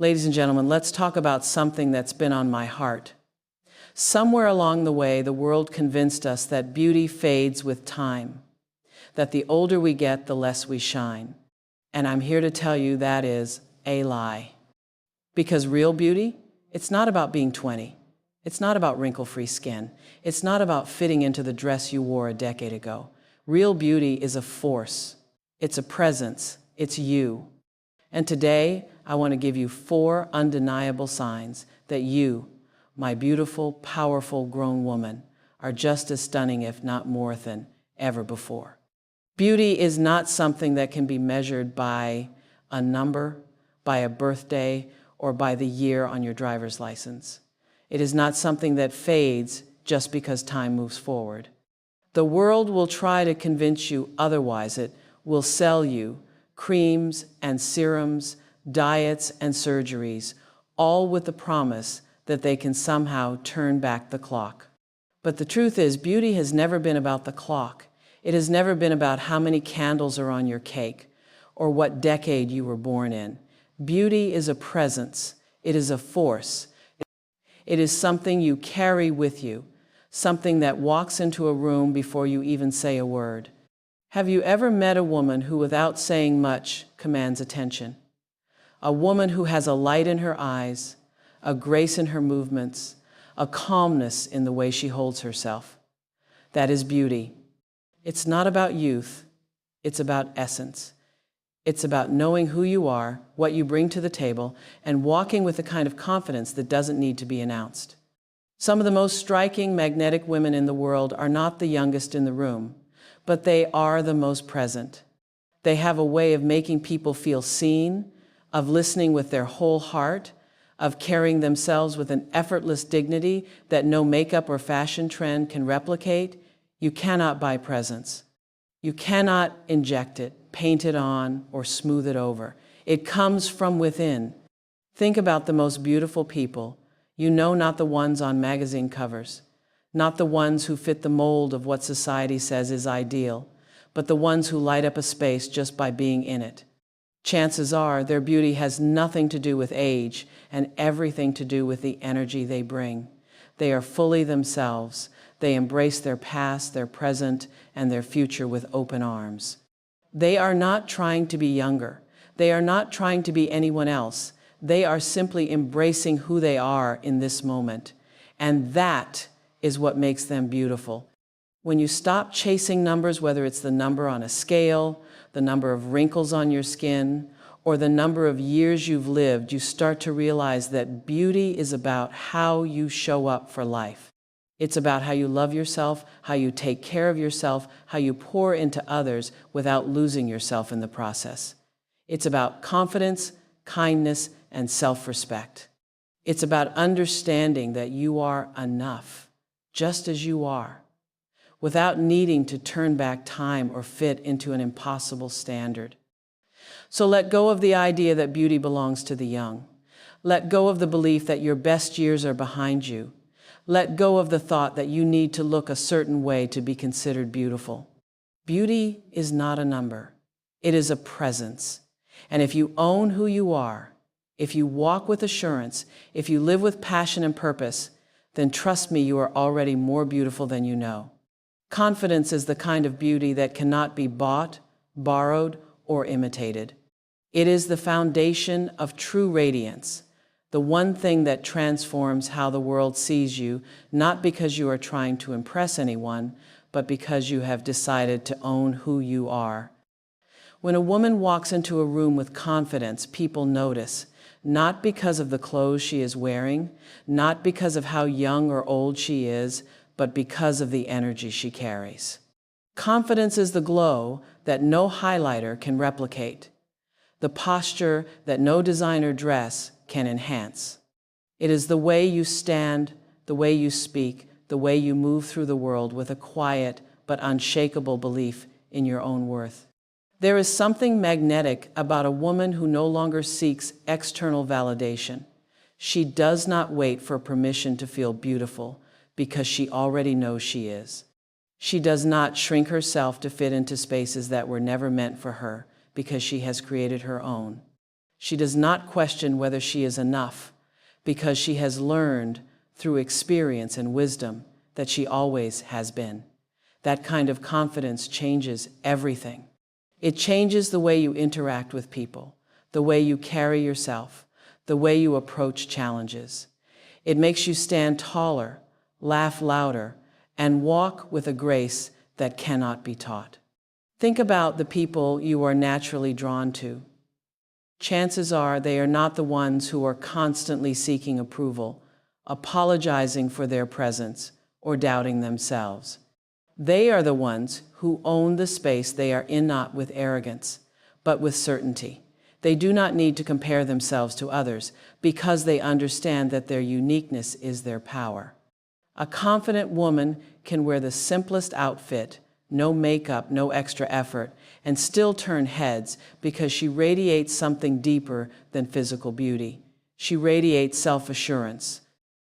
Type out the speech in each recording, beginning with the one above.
Ladies and gentlemen, let's talk about something that's been on my heart. Somewhere along the way, the world convinced us that beauty fades with time, that the older we get, the less we shine. And I'm here to tell you that is a lie. Because real beauty, it's not about being 20. It's not about wrinkle-free skin. It's not about fitting into the dress you wore a decade ago. Real beauty is a force. It's a presence. It's you. And today, I want to give you 4 undeniable signs that you, my beautiful, powerful, grown woman, are just as stunning, if not more than ever before. Beauty is not something that can be measured by a number, by a birthday, or by the year on your driver's license. It is not something that fades just because time moves forward. The world will try to convince you otherwise. It will sell you creams and serums, diets and surgeries, all with the promise that they can somehow turn back the clock. But the truth is, beauty has never been about the clock. It has never been about how many candles are on your cake or what decade you were born in. Beauty is a presence. It is a force. It is something you carry with you, something that walks into a room before you even say a word. Have you ever met a woman who, without saying much, commands attention? A woman who has a light in her eyes, a grace in her movements, a calmness in the way she holds herself. That is beauty. It's not about youth. It's about essence. It's about knowing who you are, what you bring to the table, and walking with the kind of confidence that doesn't need to be announced. Some of the most striking, magnetic women in the world are not the youngest in the room, but they are the most present. They have a way of making people feel seen, of listening with their whole heart, of carrying themselves with an effortless dignity that no makeup or fashion trend can replicate. You cannot buy presence. You cannot inject it, paint it on, or smooth it over. It comes from within. Think about the most beautiful people. You know, not the ones on magazine covers, not the ones who fit the mold of what society says is ideal, but the ones who light up a space just by being in it. Chances are their beauty has nothing to do with age and everything to do with the energy they bring. They are fully themselves. They embrace their past, their present, and their future with open arms. They are not trying to be younger. They are not trying to be anyone else. They are simply embracing who they are in this moment. And that is what makes them beautiful. When you stop chasing numbers, whether it's the number on a scale, the number of wrinkles on your skin, or the number of years you've lived, you start to realize that beauty is about how you show up for life. It's about how you love yourself, how you take care of yourself, how you pour into others without losing yourself in the process. It's about confidence, kindness, and self-respect. It's about understanding that you are enough, just as you are, without needing to turn back time or fit into an impossible standard. So let go of the idea that beauty belongs to the young. Let go of the belief that your best years are behind you. Let go of the thought that you need to look a certain way to be considered beautiful. Beauty is not a number. It is a presence. And if you own who you are, if you walk with assurance, if you live with passion and purpose, then trust me, you are already more beautiful than you know. Confidence is the kind of beauty that cannot be bought, borrowed, or imitated. It is the foundation of true radiance, the one thing that transforms how the world sees you, not because you are trying to impress anyone, but because you have decided to own who you are. When a woman walks into a room with confidence, people notice, not because of the clothes she is wearing, not because of how young or old she is, but because of the energy she carries. Confidence is the glow that no highlighter can replicate, the posture that no designer dress can enhance. It is the way you stand, the way you speak, the way you move through the world with a quiet but unshakable belief in your own worth. There is something magnetic about a woman who no longer seeks external validation. She does not wait for permission to feel beautiful because she already knows she is. She does not shrink herself to fit into spaces that were never meant for her because she has created her own. She does not question whether she is enough, because she has learned through experience and wisdom that she always has been. That kind of confidence changes everything. It changes the way you interact with people, the way you carry yourself, the way you approach challenges. It makes you stand taller, laugh louder, and walk with a grace that cannot be taught. Think about the people you are naturally drawn to. Chances are they are not the ones who are constantly seeking approval, apologizing for their presence, or doubting themselves. They are the ones who own the space they are in, not with arrogance, but with certainty. They do not need to compare themselves to others because they understand that their uniqueness is their power. A confident woman can wear the simplest outfit, no makeup, no extra effort, and still turn heads because she radiates something deeper than physical beauty. She radiates self-assurance.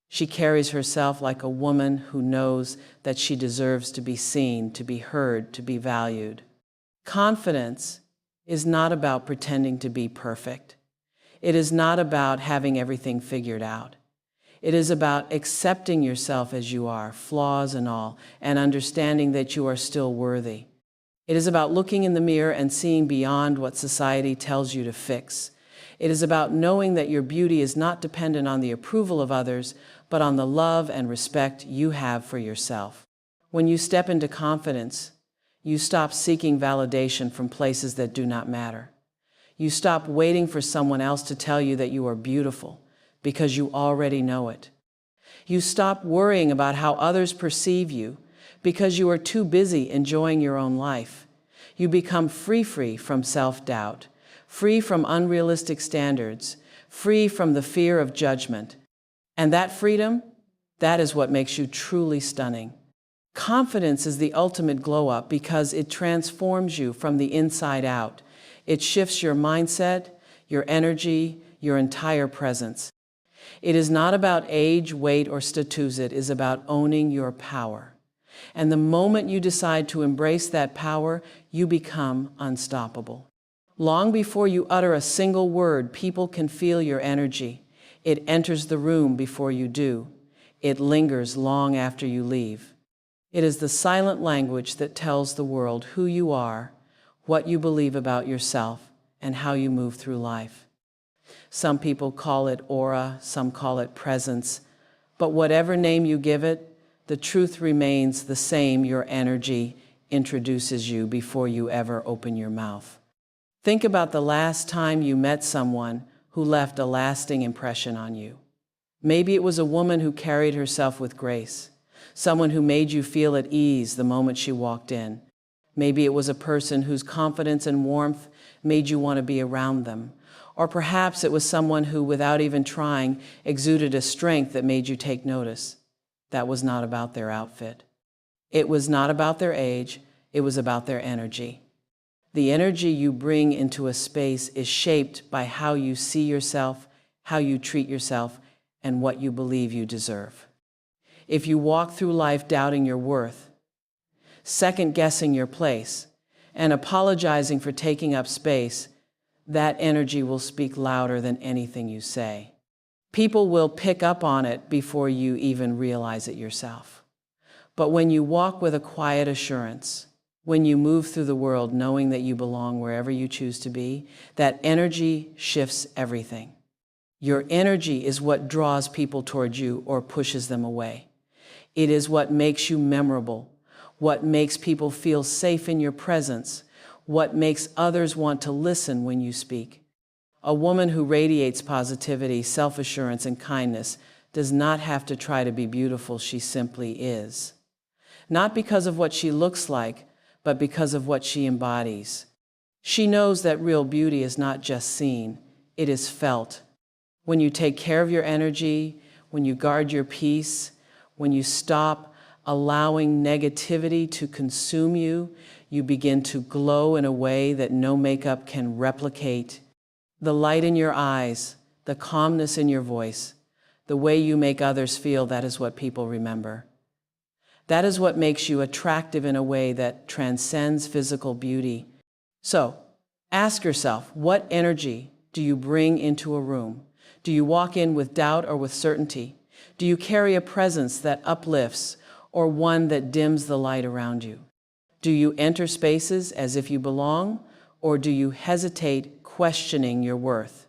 She carries herself like a woman who knows that she deserves to be seen, to be heard, to be valued. Confidence is not about pretending to be perfect. It is not about having everything figured out. It is about accepting yourself as you are, flaws and all, and understanding that you are still worthy. It is about looking in the mirror and seeing beyond what society tells you to fix. It is about knowing that your beauty is not dependent on the approval of others, but on the love and respect you have for yourself. When you step into confidence, you stop seeking validation from places that do not matter. You stop waiting for someone else to tell you that you are beautiful, because you already know it. You stop worrying about how others perceive you because you are too busy enjoying your own life. You become free from self-doubt, free from unrealistic standards, free from the fear of judgment. And that freedom, that is what makes you truly stunning. Confidence is the ultimate glow-up because it transforms you from the inside out. It shifts your mindset, your energy, your entire presence. It is not about age, weight, or status. It is about owning your power. And the moment you decide to embrace that power, you become unstoppable. Long before you utter a single word, people can feel your energy. It enters the room before you do. It lingers long after you leave. It is the silent language that tells the world who you are, what you believe about yourself, and how you move through life. Some people call it aura, some call it presence, but whatever name you give it, the truth remains the same. Your energy introduces you before you ever open your mouth. Think about the last time you met someone who left a lasting impression on you. Maybe it was a woman who carried herself with grace, someone who made you feel at ease the moment she walked in. Maybe it was a person whose confidence and warmth made you want to be around them. Or perhaps it was someone who, without even trying, exuded a strength that made you take notice. That was not about their outfit. It was not about their age. It was about their energy. The energy you bring into a space is shaped by how you see yourself, how you treat yourself, and what you believe you deserve. If you walk through life doubting your worth, second-guessing your place, and apologizing for taking up space, that energy will speak louder than anything you say. People will pick up on it before you even realize it yourself. But when you walk with a quiet assurance, when you move through the world knowing that you belong wherever you choose to be, that energy shifts everything. Your energy is what draws people towards you or pushes them away. It is what makes you memorable, what makes people feel safe in your presence, what makes others want to listen when you speak. A woman who radiates positivity, self-assurance, and kindness does not have to try to be beautiful. She simply is. Not because of what she looks like, but because of what she embodies. She knows that real beauty is not just seen, it is felt. When you take care of your energy, when you guard your peace, when you stop allowing negativity to consume you, you begin to glow in a way that no makeup can replicate. The light in your eyes, the calmness in your voice, the way you make others feel, that is what people remember. That is what makes you attractive in a way that transcends physical beauty. So, ask yourself, what energy do you bring into a room? Do you walk in with doubt or with certainty? Do you carry a presence that uplifts or one that dims the light around you? Do you enter spaces as if you belong, or do you hesitate, questioning your worth?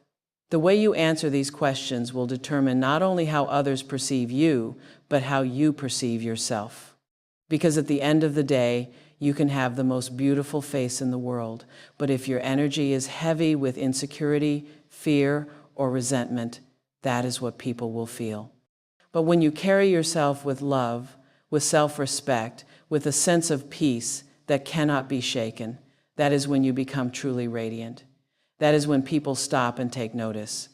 The way you answer these questions will determine not only how others perceive you, but how you perceive yourself. Because at the end of the day, you can have the most beautiful face in the world, but if your energy is heavy with insecurity, fear, or resentment, that is what people will feel. But when you carry yourself with love, with self-respect, with a sense of peace that cannot be shaken, that is when you become truly radiant. That is when people stop and take notice,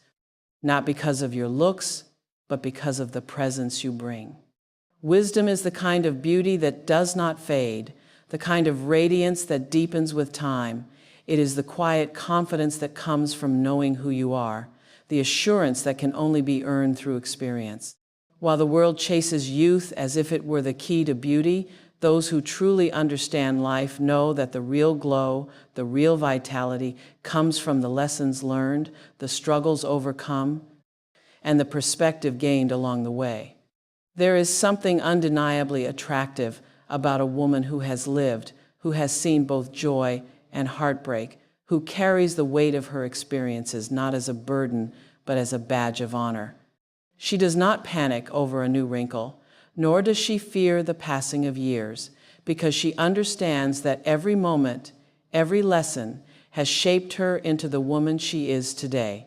not because of your looks, but because of the presence you bring. Wisdom is the kind of beauty that does not fade, the kind of radiance that deepens with time. It is the quiet confidence that comes from knowing who you are, the assurance that can only be earned through experience. While the world chases youth as if it were the key to beauty, those who truly understand life know that the real glow, the real vitality comes from the lessons learned, the struggles overcome, and the perspective gained along the way. There is something undeniably attractive about a woman who has lived, who has seen both joy and heartbreak, who carries the weight of her experiences not as a burden, but as a badge of honor. She does not panic over a new wrinkle, nor does she fear the passing of years, because she understands that every moment, every lesson has shaped her into the woman she is today.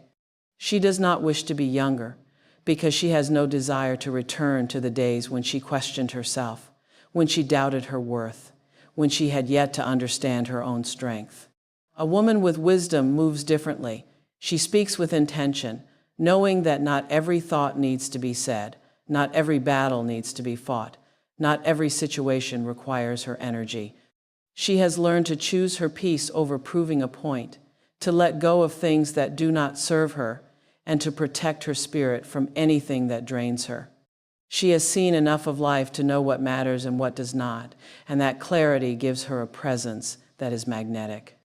She does not wish to be younger, because she has no desire to return to the days when she questioned herself, when she doubted her worth, when she had yet to understand her own strength. A woman with wisdom moves differently. She speaks with intention, knowing that not every thought needs to be said, not every battle needs to be fought, not every situation requires her energy. She has learned to choose her peace over proving a point, to let go of things that do not serve her, and to protect her spirit from anything that drains her. She has seen enough of life to know what matters and what does not, and that clarity gives her a presence that is magnetic.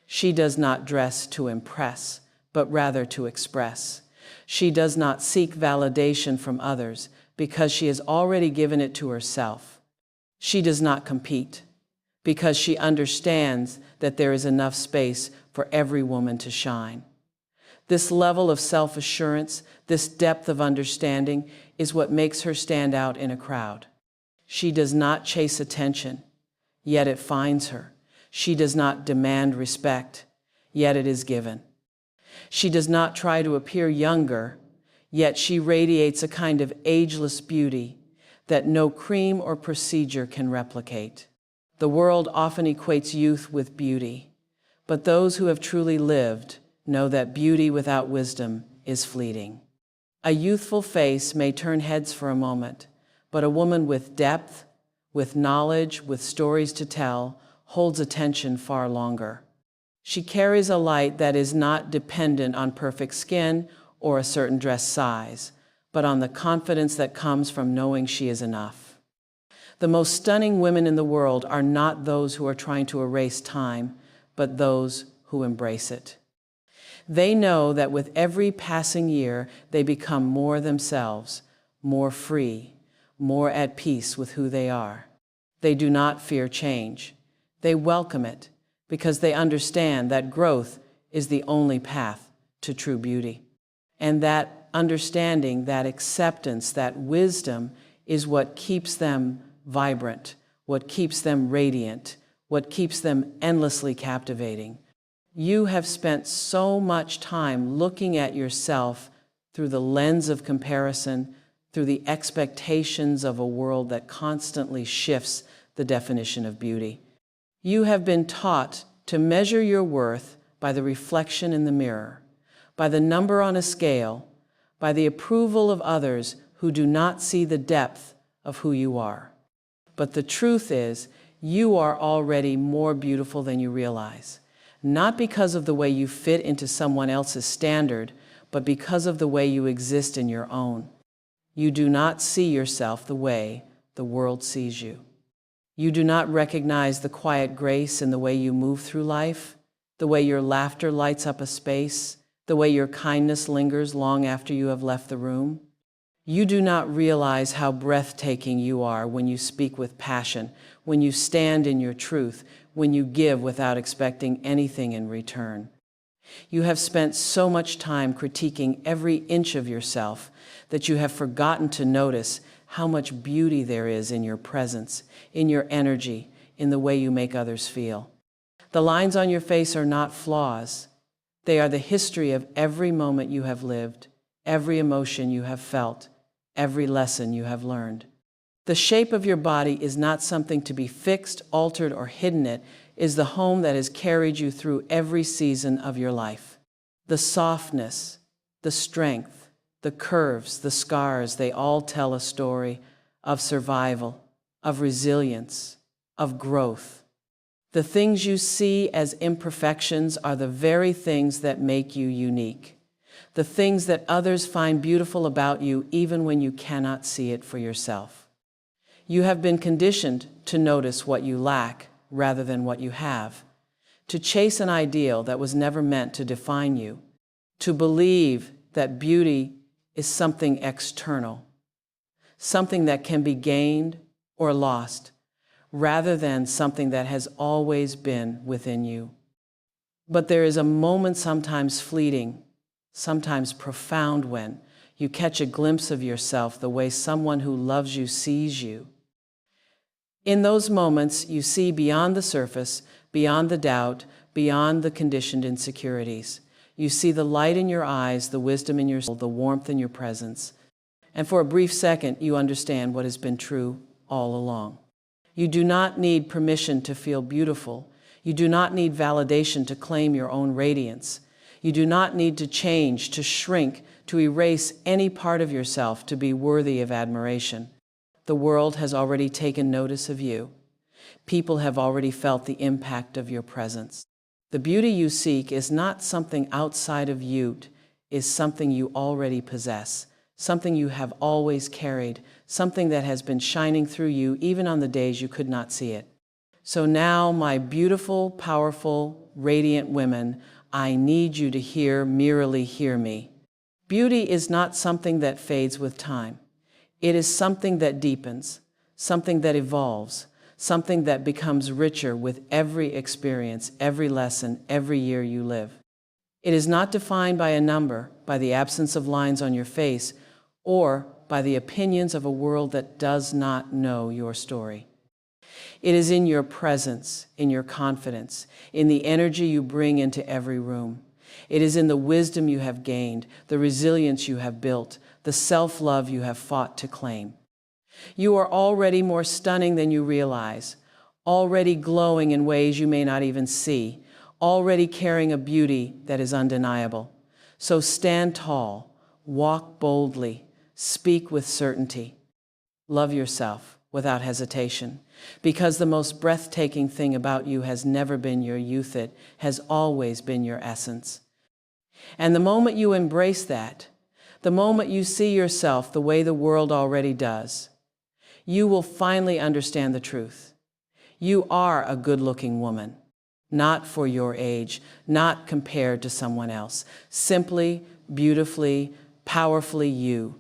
She does not dress to impress, but rather to express. She does not seek validation from others because she has already given it to herself. She does not compete because she understands that there is enough space for every woman to shine. This level of self-assurance, this depth of understanding is what makes her stand out in a crowd. She does not chase attention, yet it finds her. She does not demand respect, yet it is given. She does not try to appear younger, yet she radiates a kind of ageless beauty that no cream or procedure can replicate. The world often equates youth with beauty, but those who have truly lived know that beauty without wisdom is fleeting. A youthful face may turn heads for a moment, but a woman with depth, with knowledge, with stories to tell, holds attention far longer. She carries a light that is not dependent on perfect skin or a certain dress size, but on the confidence that comes from knowing she is enough. The most stunning women in the world are not those who are trying to erase time, but those who embrace it. They know that with every passing year, they become more themselves, more free, more at peace with who they are. They do not fear change. They welcome it because they understand that growth is the only path to true beauty. And that understanding, that acceptance, that wisdom is what keeps them vibrant, what keeps them radiant, what keeps them endlessly captivating. You have spent so much time looking at yourself through the lens of comparison, through the expectations of a world that constantly shifts the definition of beauty. You have been taught to measure your worth by the reflection in the mirror, by the number on a scale, by the approval of others who do not see the depth of who you are. But the truth is, you are already more beautiful than you realize, not because of the way you fit into someone else's standard, but because of the way you exist in your own. You do not see yourself the way the world sees you. You do not recognize the quiet grace in the way you move through life, the way your laughter lights up a space, the way your kindness lingers long after you have left the room. You do not realize how breathtaking you are when you speak with passion, when you stand in your truth, when you give without expecting anything in return. You have spent so much time critiquing every inch of yourself that you have forgotten to notice how much beauty there is in your presence, in your energy, in the way you make others feel. The lines on your face are not flaws. They are the history of every moment you have lived, every emotion you have felt, every lesson you have learned. The shape of your body is not something to be fixed, altered, or hidden. It is the home that has carried you through every season of your life. The softness, the strength, the curves, the scars, they all tell a story of survival, of resilience, of growth. The things you see as imperfections are the very things that make you unique. The things that others find beautiful about you even when you cannot see it for yourself. You have been conditioned to notice what you lack rather than what you have, to chase an ideal that was never meant to define you, to believe that beauty is something external, something that can be gained or lost, rather than something that has always been within you. But there is a moment, sometimes fleeting, sometimes profound, when you catch a glimpse of yourself the way someone who loves you sees you. In those moments, you see beyond the surface, beyond the doubt, beyond the conditioned insecurities. You see the light in your eyes, the wisdom in your soul, the warmth in your presence. And for a brief second, you understand what has been true all along. You do not need permission to feel beautiful. You do not need validation to claim your own radiance. You do not need to change, to shrink, to erase any part of yourself to be worthy of admiration. The world has already taken notice of you. People have already felt the impact of your presence. The beauty you seek is not something outside of you, it is something you already possess, something you have always carried, something that has been shining through you even on the days you could not see it. So now, my beautiful, powerful, radiant women, I need you to merely hear me. Beauty is not something that fades with time. It is something that deepens, something that evolves, something that becomes richer with every experience, every lesson, every year you live. It is not defined by a number, by the absence of lines on your face, or by the opinions of a world that does not know your story. It is in your presence, in your confidence, in the energy you bring into every room. It is in the wisdom you have gained, the resilience you have built, the self-love you have fought to claim. You are already more stunning than you realize, already glowing in ways you may not even see, already carrying a beauty that is undeniable. So stand tall, walk boldly, speak with certainty. Love yourself without hesitation, because the most breathtaking thing about you has never been your youth, it has always been your essence. And the moment you embrace that, the moment you see yourself the way the world already does, you will finally understand the truth. You are a good-looking woman, not for your age, not compared to someone else, simply, beautifully, powerfully you,